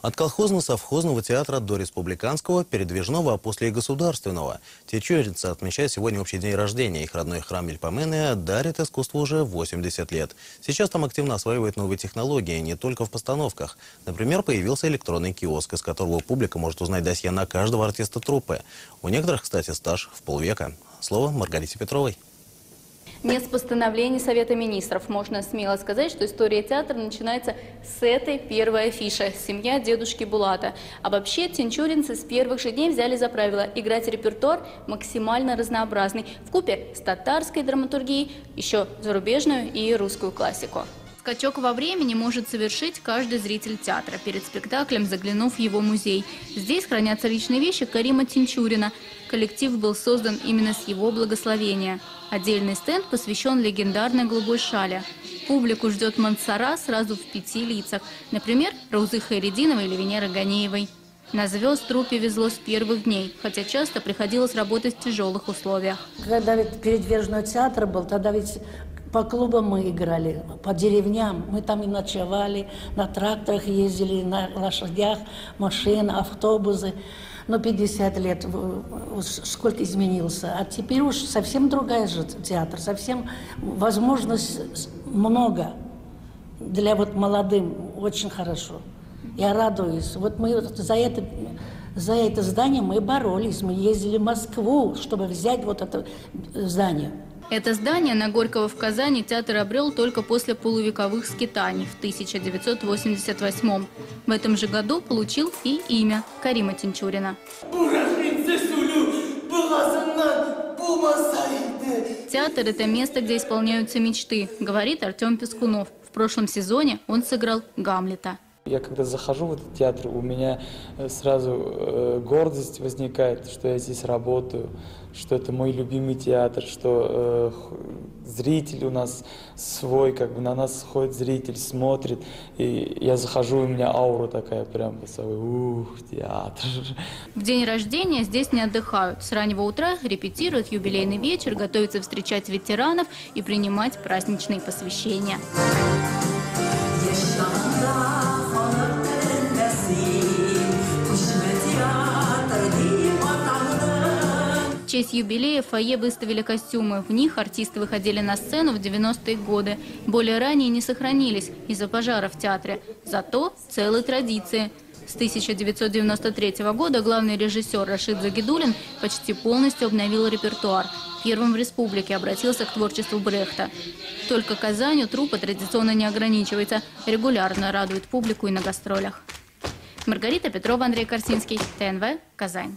От колхозно-совхозного театра до республиканского, передвижного, а после и государственного. Тинчуринцы отмечают сегодня общий день рождения. Их родной храм Мельпомены дарит искусству уже 80 лет. Сейчас там активно осваивают новые технологии, не только в постановках. Например, появился электронный киоск, из которого публика может узнать досье на каждого артиста труппы. У некоторых, кстати, стаж в полвека. Слово Маргарите Петровой. Не с постановлений Совета министров. Можно смело сказать, что история театра начинается с этой первой афиши «Семья дедушки Булата». А вообще тинчуринцы с первых же дней взяли за правило играть репертуар максимально разнообразный, вкупе с татарской драматургией, еще зарубежную и русскую классику. Скачок во времени может совершить каждый зритель театра, перед спектаклем заглянув в его музей. Здесь хранятся личные вещи Карима Тинчурина. Коллектив был создан именно с его благословения. Отдельный стенд посвящен легендарной голубой шале. Публику ждет Мансара сразу в 5 лицах. Например, Раузы Хайрединовой или Венеры Ганеевой. На звезд труппе везло с первых дней, хотя часто приходилось работать в тяжелых условиях. Когда ведь передвижной театр был, тогда ведь по клубам мы играли, по деревням. Мы там и ночевали, на тракторах ездили, на лошадях, машины, автобусы. Но 50 лет, сколько изменился. А теперь уж совсем другая же театр, совсем возможностей много. Для вот молодым очень хорошо. Я радуюсь. Вот мы за это здание мы боролись. Мы ездили в Москву, чтобы взять вот это здание. Это здание на Горького в Казани театр обрел только после полувековых скитаний в 1988-м. В этом же году получил и имя Карима Тинчурина. Театр – это место, где исполняются мечты, говорит Артем Пескунов. В прошлом сезоне он сыграл Гамлета. Я когда захожу в этот театр, у меня сразу гордость возникает, что я здесь работаю, что это мой любимый театр, что зритель у нас свой, как бы на нас ходит зритель, смотрит. И я захожу, и у меня аура такая прям, театр. В день рождения здесь не отдыхают. С раннего утра репетируют юбилейный вечер, готовятся встречать ветеранов и принимать праздничные посвящения. В честь юбилея в фойе выставили костюмы. В них артисты выходили на сцену в 90-е годы. Более ранее не сохранились из-за пожара в театре. Зато целые традиции. С 1993 года главный режиссер Рашид Загидуллин почти полностью обновил репертуар. Первым в республике обратился к творчеству Брехта. Только Казанью труппа традиционно не ограничивается. Регулярно радует публику и на гастролях. Маргарита Петрова, Андрей Корсинский, ТНВ, Казань.